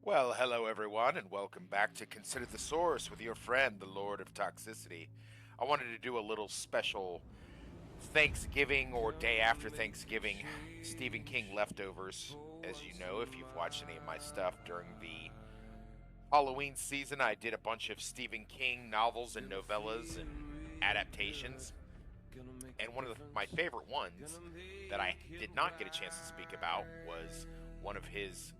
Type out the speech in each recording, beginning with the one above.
Well, hello everyone, and welcome back to Consider the Source with your friend, the Lord of Toxicity. I wanted to do a little special Thanksgiving or day after Thanksgiving Stephen King leftovers. As you know, if you've watched any of my stuff during the Halloween season, I did a bunch of Stephen King novels and novellas and adaptations. And one of my favorite ones that I did not get a chance to speak about was one of his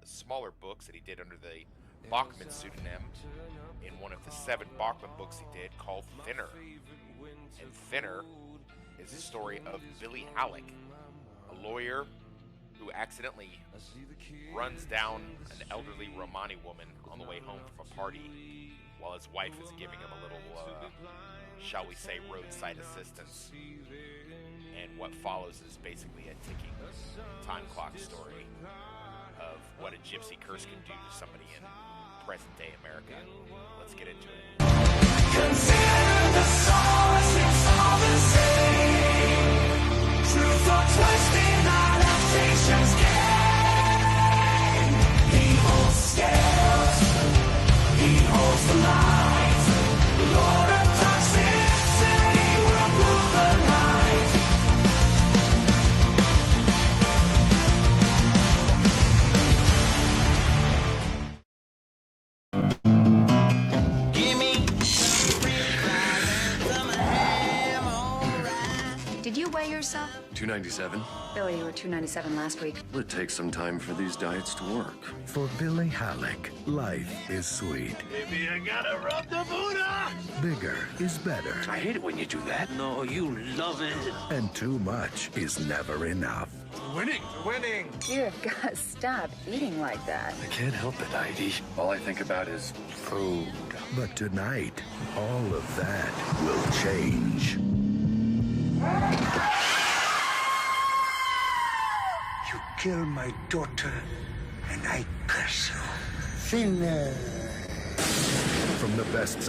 smaller books that he did under the Bachman pseudonym in one of the 7 Bachman books he did called Thinner. And Thinner is the story of Billy Halleck, a lawyer who accidentally runs down an elderly Romani woman on the way home from a party while his wife is giving him a little, shall we say, roadside assistance. And what follows is basically a ticking time clock story of what a gypsy curse can do to somebody in present day America. Let's get into it. Consider the sources of the sea. Truth or twisting adaptations gain. He holds scales. He holds the light. Lord of toxicity will rule the night. Did you weigh yourself? 297. Billy, you were 297 last week. It takes some time for these diets to work. For Billy Halleck, life is sweet. Baby, I gotta rub the Buddha! Bigger is better. I hate it when you do that. No, you love it. And too much is never enough. Winning! Winning! You have got to stop eating like that. I can't help it, Heidi. All I think about is food. But tonight, all of that will change. You killed my daughter, and I curse you. Thinner. From the best.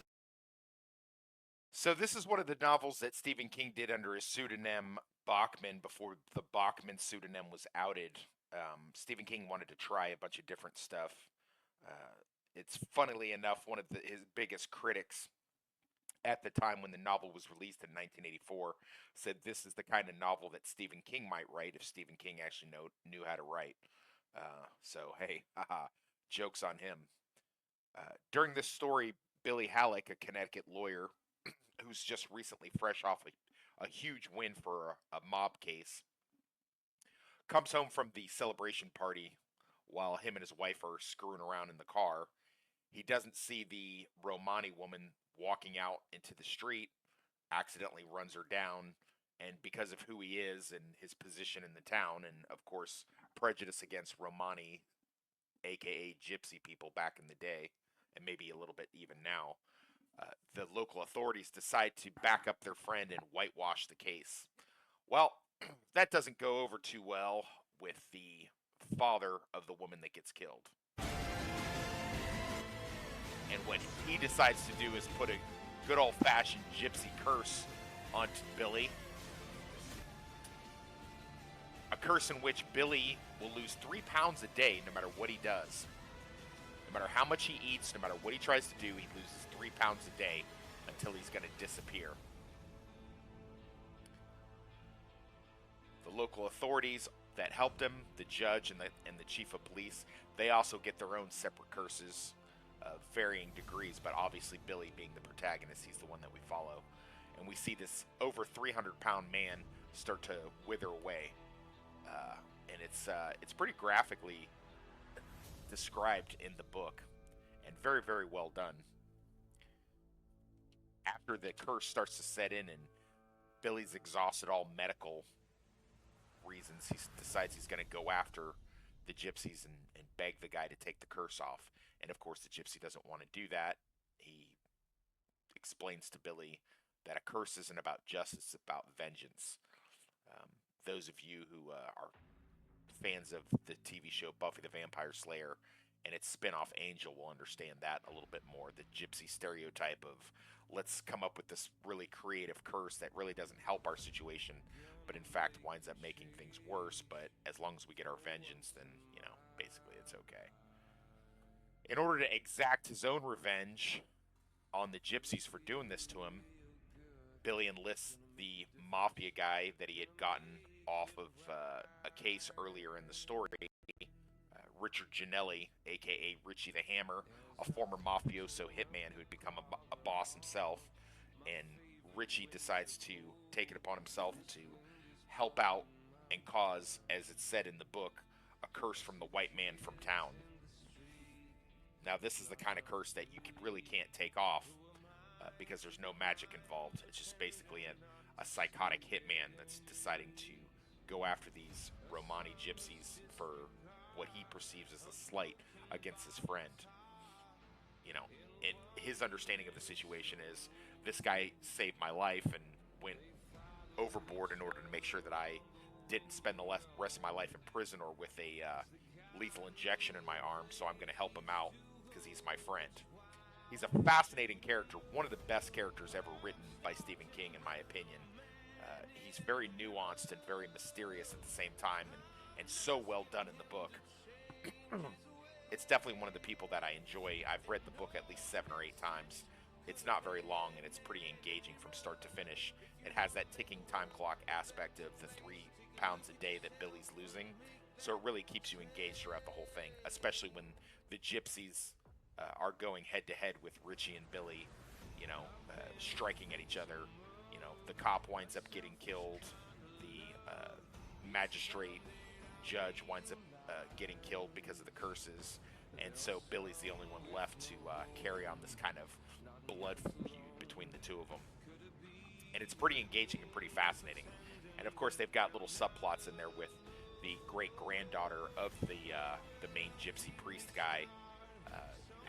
So this is one of the novels that Stephen King did under his pseudonym Bachman before the Bachman pseudonym was outed. Stephen King wanted to try a bunch of different stuff. It's funnily enough one of his biggest critics at the time when the novel was released in 1984 said this is the kind of novel that Stephen King might write if Stephen King actually knew how to write. So hey, haha, jokes on him. During this story, Billy Halleck, a Connecticut lawyer who's just recently fresh off a huge win for a mob case, comes home from the celebration party while him and his wife are screwing around in the car. He doesn't see the Romani woman walking out into the street, accidentally runs her down, and because of who he is and his position in the town, and of course, prejudice against Romani, aka gypsy people back in the day, and maybe a little bit even now, the local authorities decide to back up their friend and whitewash the case. Well, that doesn't go over too well with the father of the woman that gets killed. And what he decides to do is put a good old-fashioned gypsy curse onto Billy. A curse in which Billy will lose 3 pounds a day no matter what he does. No matter how much he eats, no matter what he tries to do, he loses 3 pounds a day until he's going to disappear. The local authorities that helped him, the judge and the chief of police, they also get their own separate curses of varying degrees, but obviously Billy being the protagonist, he's the one that we follow. And we see this over 300-pound man start to wither away. And it's pretty graphically described in the book, and very, very well done. After the curse starts to set in and Billy's exhausted all medical reasons, he decides he's going to go after the gypsies and beg the guy to take the curse off. And of course, the gypsy doesn't want to do that. He explains to Billy that a curse isn't about justice, it's about vengeance. Those of you who are fans of the TV show Buffy the Vampire Slayer and its spin-off Angel will understand that a little bit more. The gypsy stereotype of let's come up with this really creative curse that really doesn't help our situation, but in fact winds up making things worse. But as long as we get our vengeance, then, basically it's okay. In order to exact his own revenge on the gypsies for doing this to him, Billy enlists the mafia guy that he had gotten off of a case earlier in the story, Richard Janelli, aka Richie the Hammer, a former mafioso hitman who had become a boss himself. And Richie decides to take it upon himself to help out and cause, as it's said in the book, a curse from the white man from town. Now, this is the kind of curse that you really can't take off because there's no magic involved. It's just basically a psychotic hitman that's deciding to go after these Romani gypsies for what he perceives as a slight against his friend. You know, his understanding of the situation is this guy saved my life and went overboard in order to make sure that I didn't spend the rest of my life in prison or with a lethal injection in my arm, so I'm going to help him out because he's my friend. He's a fascinating character, one of the best characters ever written by Stephen King, in my opinion. He's very nuanced and very mysterious at the same time, and so well done in the book. It's definitely one of the people that I enjoy. I've read the book at least 7 or 8 times. It's not very long, and it's pretty engaging from start to finish. It has that ticking time clock aspect of the 3 pounds a day that Billy's losing, so it really keeps you engaged throughout the whole thing, especially when the gypsies are going head-to-head with Richie and Billy, striking at each other. The cop winds up getting killed. The magistrate judge winds up getting killed because of the curses. And so Billy's the only one left to carry on this kind of blood feud between the two of them. And it's pretty engaging and pretty fascinating. And of course, they've got little subplots in there with the great-granddaughter of the main gypsy priest guy,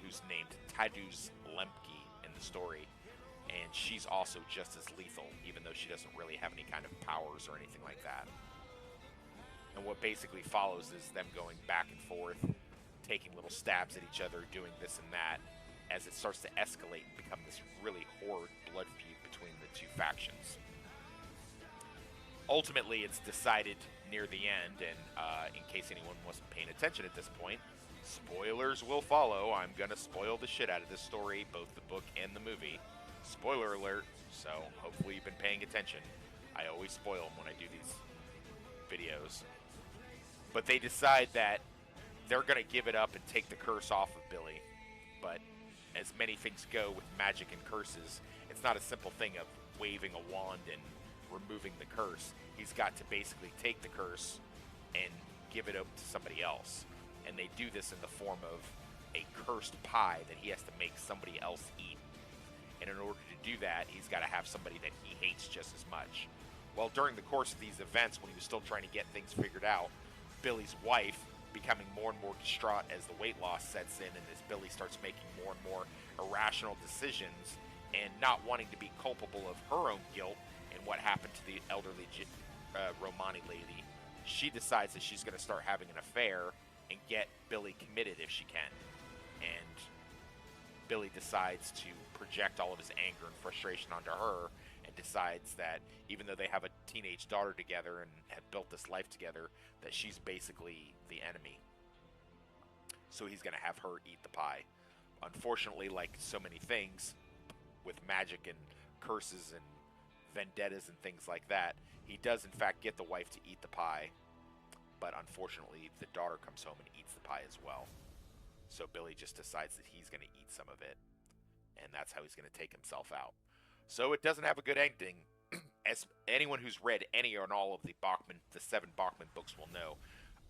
who's named Tadeusz Lemke in the story. And she's also just as lethal, even though she doesn't really have any kind of powers or anything like that. And what basically follows is them going back and forth, taking little stabs at each other, doing this and that, as it starts to escalate and become this really horrid blood feud between the two factions. Ultimately, it's decided near the end, and in case anyone wasn't paying attention at this point, spoilers will follow. I'm going to spoil the shit out of this story, both the book and the movie. Spoiler alert, so hopefully you've been paying attention. I always spoil them when I do these videos. But they decide that they're going to give it up and take the curse off of Billy. But as many things go with magic and curses, it's not a simple thing of waving a wand and removing the curse. He's got to basically take the curse and give it up to somebody else. And they do this in the form of a cursed pie that he has to make somebody else eat. And in order to do that, he's got to have somebody that he hates just as much. Well, during the course of these events, when he was still trying to get things figured out, Billy's wife, becoming more and more distraught as the weight loss sets in and as Billy starts making more and more irrational decisions and not wanting to be culpable of her own guilt in what happened to the elderly Romani lady, she decides that she's going to start having an affair and get Billy committed if she can. And Billy decides to project all of his anger and frustration onto her and decides that even though they have a teenage daughter together and have built this life together, that she's basically the enemy. So he's going to have her eat the pie. Unfortunately, like so many things with magic and curses and vendettas and things like that, he does in fact get the wife to eat the pie, but unfortunately the daughter comes home and eats the pie as well. So Billy just decides that he's going to eat some of it, and that's how he's going to take himself out. So it doesn't have a good ending. As anyone who's read any or all of the 7 Bachman books will know,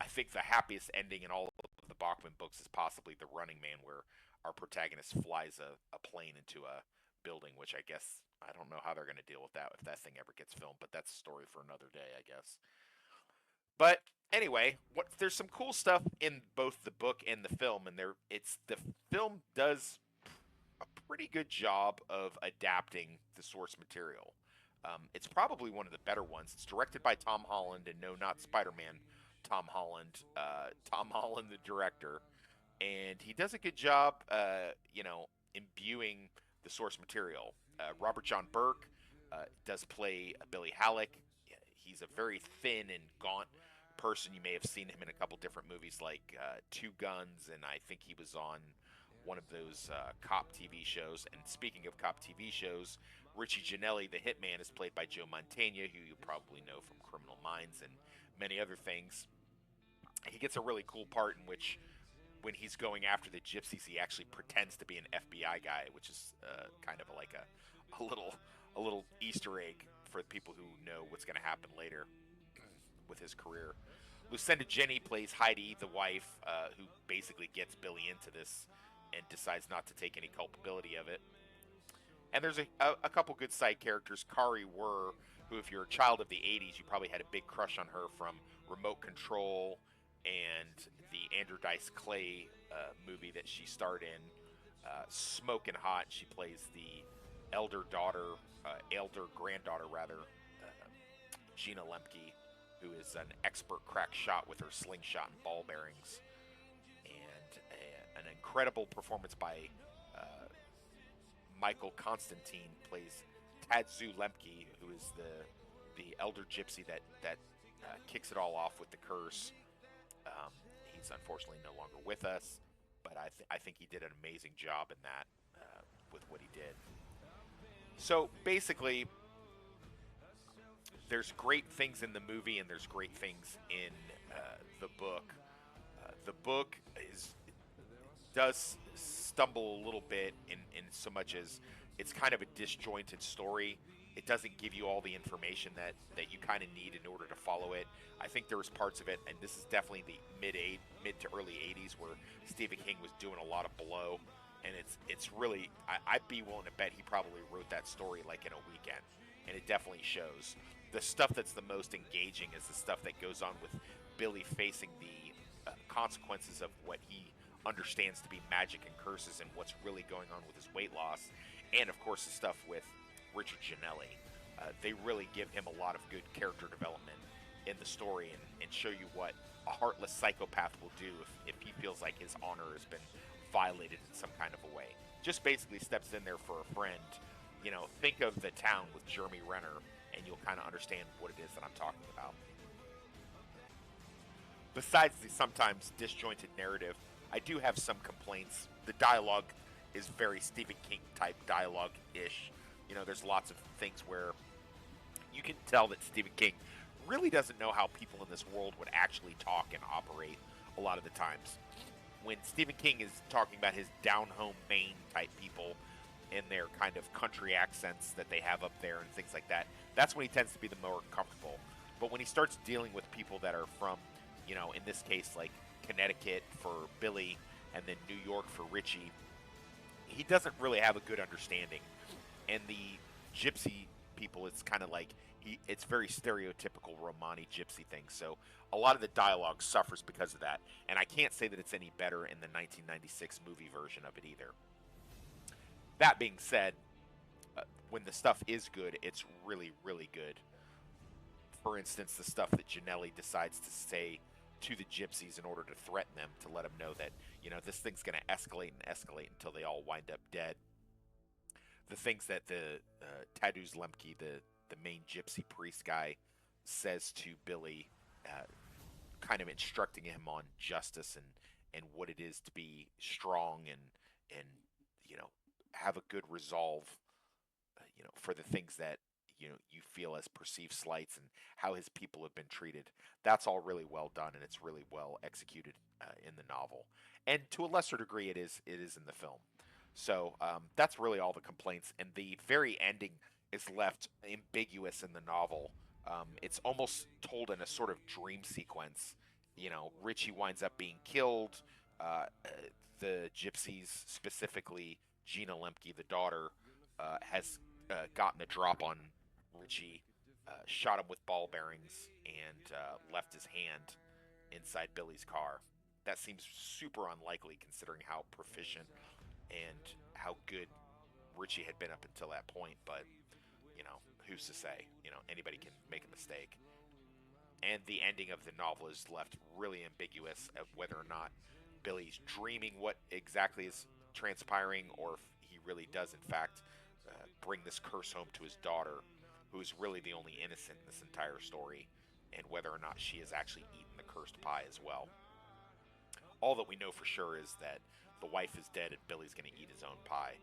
I think the happiest ending in all of the Bachman books is possibly The Running Man, where our protagonist flies a plane into a building, which I guess, I don't know how they're going to deal with that if that thing ever gets filmed, but that's a story for another day, I guess. But anyway, there's some cool stuff in both the book and the film, and the film does a pretty good job of adapting the source material. It's probably one of the better ones. It's directed by Tom Holland, and no, not Spider-Man Tom Holland. Tom Holland, the director, and he does a good job, imbuing the source material. Robert John Burke does play Billy Halleck. He's a very thin and gaunt person. You may have seen him in a couple different movies like Two Guns, and I think he was on one of those cop TV shows. And speaking of cop TV shows, Richie Ginelli, the hitman, is played by Joe Mantegna, who you probably know from Criminal Minds and many other things. He gets a really cool part in which, when he's going after the gypsies, he actually pretends to be an FBI guy, which is kind of like a little Easter egg for people who know what's going to happen later with his career. Lucinda Jenny plays Heidi, the wife, who basically gets Billy into this and decides not to take any culpability of it. And there's a couple good side characters. Kari Wurr, who, if you're a child of the 80s, you probably had a big crush on her from Remote Control and the Andrew Dice Clay movie that she starred in, Smokin' Hot. She plays the elder granddaughter, Gina Lemke, who is an expert crack shot with her slingshot and ball bearings. And an incredible performance by Michael Constantine plays Tadzu Lemke, who is the elder gypsy that kicks it all off with the curse. He's unfortunately no longer with us, but I think he did an amazing job in that with what he did. So basically, there's great things in the movie and there's great things in the book. The book does stumble a little bit in so much as it's kind of a disjointed story. It doesn't give you all the information that you kind of need in order to follow it. I think there was parts of it, and this is definitely the mid to early 80s, where Stephen King was doing a lot of blow, and it's really, I'd be willing to bet he probably wrote that story like in a weekend, and it definitely shows. The stuff that's the most engaging is the stuff that goes on with Billy facing the consequences of what he understands to be magic and curses and what's really going on with his weight loss, and of course the stuff with Richard Ginelli. They really give him a lot of good character development in the story and show you what a heartless psychopath will do if he feels like his honor has been violated in some kind of a way. Just basically steps in there for a friend. You know, think of The Town with Jeremy Renner, and you'll kind of understand what it is that I'm talking about. Besides the sometimes disjointed narrative, I do have some complaints. The dialogue is very Stephen King type dialogue-ish. You know, there's lots of things where you can tell that Stephen King really doesn't know how people in this world would actually talk and operate a lot of the times. When Stephen King is talking about his down-home Maine type people and their kind of country accents that they have up there and things like that, that's when he tends to be the more comfortable. But when he starts dealing with people that are from, you know, in this case, like Connecticut for Billy and then New York for Richie, he doesn't really have a good understanding. And the gypsy people, it's kind of like, it's very stereotypical Romani gypsy thing. So a lot of the dialogue suffers because of that. And I can't say that it's any better in the 1996 movie version of it either. That being said, when the stuff is good, it's really, really good. For instance, the stuff that Ginelli decides to say to the gypsies in order to threaten them, to let them know that, you know, this thing's going to escalate and escalate until they all wind up dead. The things that the Taduz Lemke, the main gypsy priest guy, says to Billy, kind of instructing him on justice and what it is to be strong and you know, have a good resolve, you know, for the things that, you know, you feel as perceived slights and how his people have been treated. That's all really well done, and it's really well executed in the novel. And to a lesser degree, it is in the film. So that's really all the complaints. And the very ending is left ambiguous in the novel. It's almost told in a sort of dream sequence. You know, Richie winds up being killed. The gypsies, specifically Gina Lemke, the daughter, has gotten a drop on Richie, shot him with ball bearings, and left his hand inside Billy's car. That seems super unlikely considering how proficient and how good Richie had been up until that point, but, you know, who's to say? You know, anybody can make a mistake. And the ending of the novel is left really ambiguous of whether or not Billy's dreaming what exactly is transpiring, or if he really does, in fact, bring this curse home to his daughter, who's really the only innocent in this entire story, and whether or not she has actually eaten the cursed pie as well. All that we know for sure is that the wife is dead and Billy's going to eat his own pie,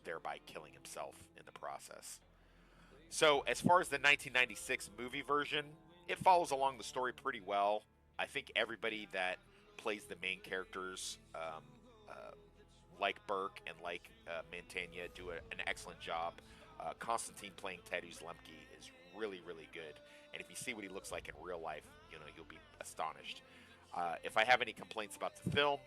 thereby killing himself in the process. So, as far as the 1996 movie version, it follows along the story pretty well. I think everybody that plays the main characters, like Burke and like Mantegna, do an excellent job. Constantine playing Tadeusz Lemke is really, really good. And if you see what he looks like in real life, you'll be astonished. If I have any complaints about the film,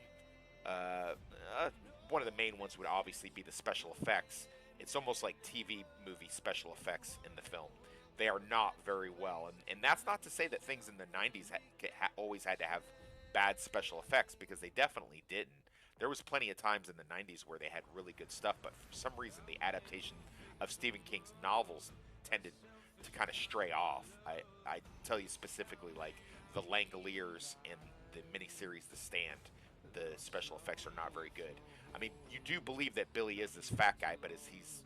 one of the main ones would obviously be the special effects. It's almost like TV movie special effects in the film. They are not very well. And that's not to say that things in the 90s always had to have bad special effects, because they definitely didn't. There was plenty of times in the 90s where they had really good stuff, but for some reason the adaptation of Stephen King's novels tended to kind of stray off. I tell you specifically, like the Langoliers in the miniseries The Stand, the special effects are not very good. I mean, you do believe that Billy is this fat guy, but as he's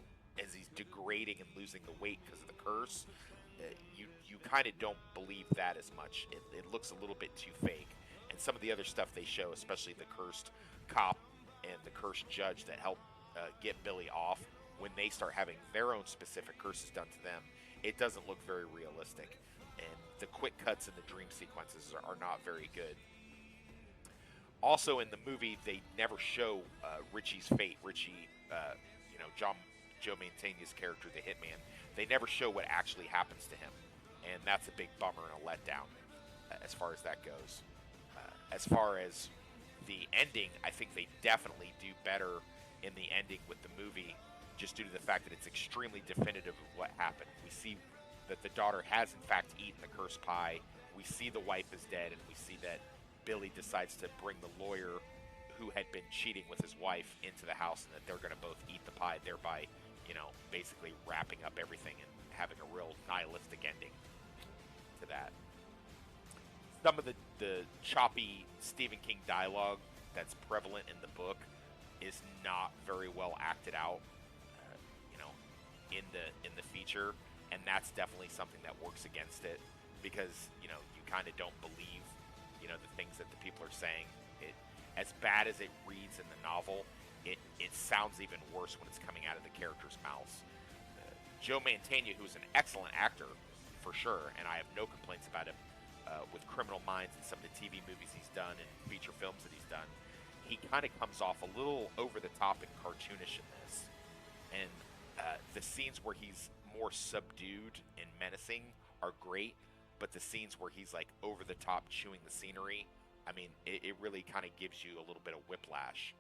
degrading and losing the weight because of the curse, you kind of don't believe that as much. It looks a little bit too fake. And some of the other stuff they show, especially the cursed cop and the cursed judge that help get Billy off, when they start having their own specific curses done to them, it doesn't look very realistic. And the quick cuts in the dream sequences are not very good. Also, in the movie, they never show Richie's fate. Richie, Joe Mantegna's character, the hitman, they never show what actually happens to him. And that's a big bummer and a letdown as far as that goes. As far as the ending, I think they definitely do better in the ending with the movie, just due to the fact that it's extremely definitive of what happened. We see that the daughter has in fact eaten the cursed pie. We see the wife is dead, and we see that Billy decides to bring the lawyer who had been cheating with his wife into the house, and that they're going to both eat the pie, thereby, basically wrapping up everything and having a real nihilistic ending to that. Some of the choppy Stephen King dialogue that's prevalent in the book is not very well acted out, in the feature, and that's definitely something that works against it, because you kind of don't believe the things that the people are saying. It, as bad as it reads in the novel, it sounds even worse when it's coming out of the characters' mouths. Joe Mantegna, who's an excellent actor for sure, and I have no complaints about him with Criminal Minds and some of the TV movies he's done and feature films that he's done, he kind of comes off a little over the top and cartoonish in this. And the scenes where he's more subdued and menacing are great, but the scenes where he's like over the top chewing the scenery, I mean, it really kind of gives you a little bit of whiplash.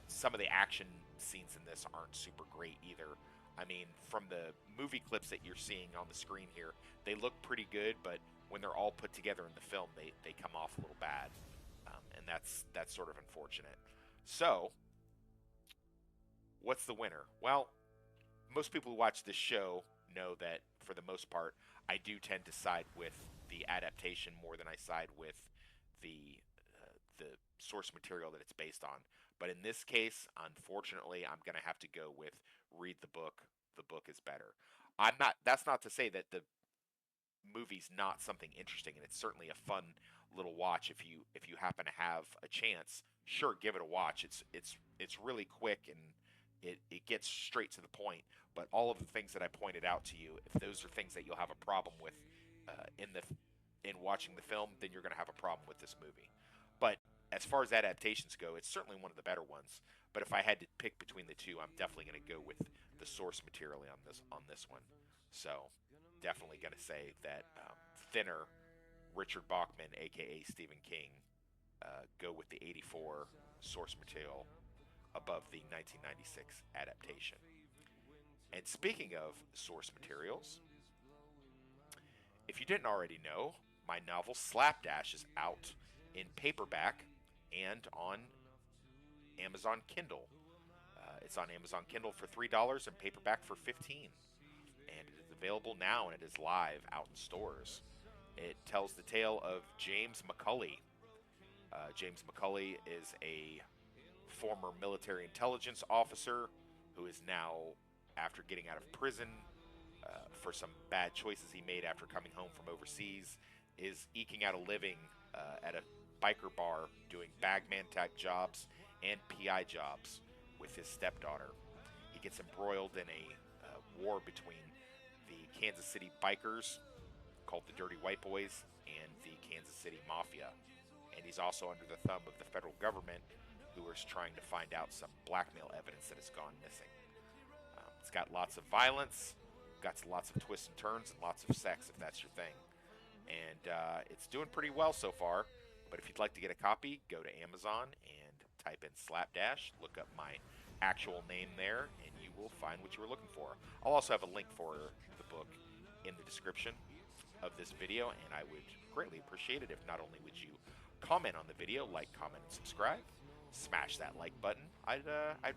Some of the action scenes in this aren't super great either. I mean, from the movie clips that you're seeing on the screen here, they look pretty good, but when they're all put together in the film, they come off a little bad. And that's sort of unfortunate. So, what's the winner? Well, most people who watch this show know that, for the most part, I do tend to side with the adaptation more than I side with the source material that it's based on. But in this case, unfortunately, I'm going to have to go with read the book. The book is better. That's not to say that the movie's not something interesting, and it's certainly a fun little watch if you happen to have a chance. Sure, give it a watch. It's really quick, and it gets straight to the point. But all of the things that I pointed out to you, if those are things that you'll have a problem with in watching the film, then you're going to have a problem with this movie. But as far as adaptations go, it's certainly one of the better ones. But if I had to pick between the two, I'm definitely going to go with the source material on this one. So definitely going to say that thinner Richard Bachman, aka Stephen King, go with the 84 source material above the 1996 adaptation. And speaking of source materials, if you didn't already know, my novel Slapdash is out in paperback and on Amazon Kindle. It's on Amazon Kindle for $3 and paperback for $15. And it is available now, and it is live out in stores. It tells the tale of James McCulley. James McCulley is a former military intelligence officer who is now, after getting out of prison for some bad choices he made after coming home from overseas, is eking out a living at a biker bar doing bagman type jobs and PI jobs with his stepdaughter. He gets embroiled in a war between the Kansas City bikers, called the Dirty White Boys, and the Kansas City Mafia. And he's also under the thumb of the federal government, who is trying to find out some blackmail evidence that has gone missing. It's got lots of violence, got lots of twists and turns, and lots of sex, if that's your thing. And it's doing pretty well so far. But if you'd like to get a copy, go to Amazon and type in Slapdash, look up my actual name there, and you will find what you were looking for. I'll also have a link for the book in the description of this video, and I would greatly appreciate it if not only would you comment on the video, like, comment, and subscribe, smash that like button. I'd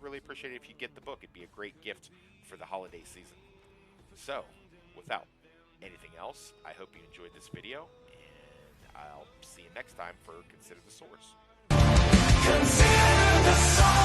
really appreciate it if you get the book. It'd be a great gift for the holiday season. So, without anything else, I hope you enjoyed this video, and I'll see you next time for Consider the Source. Consider the Source.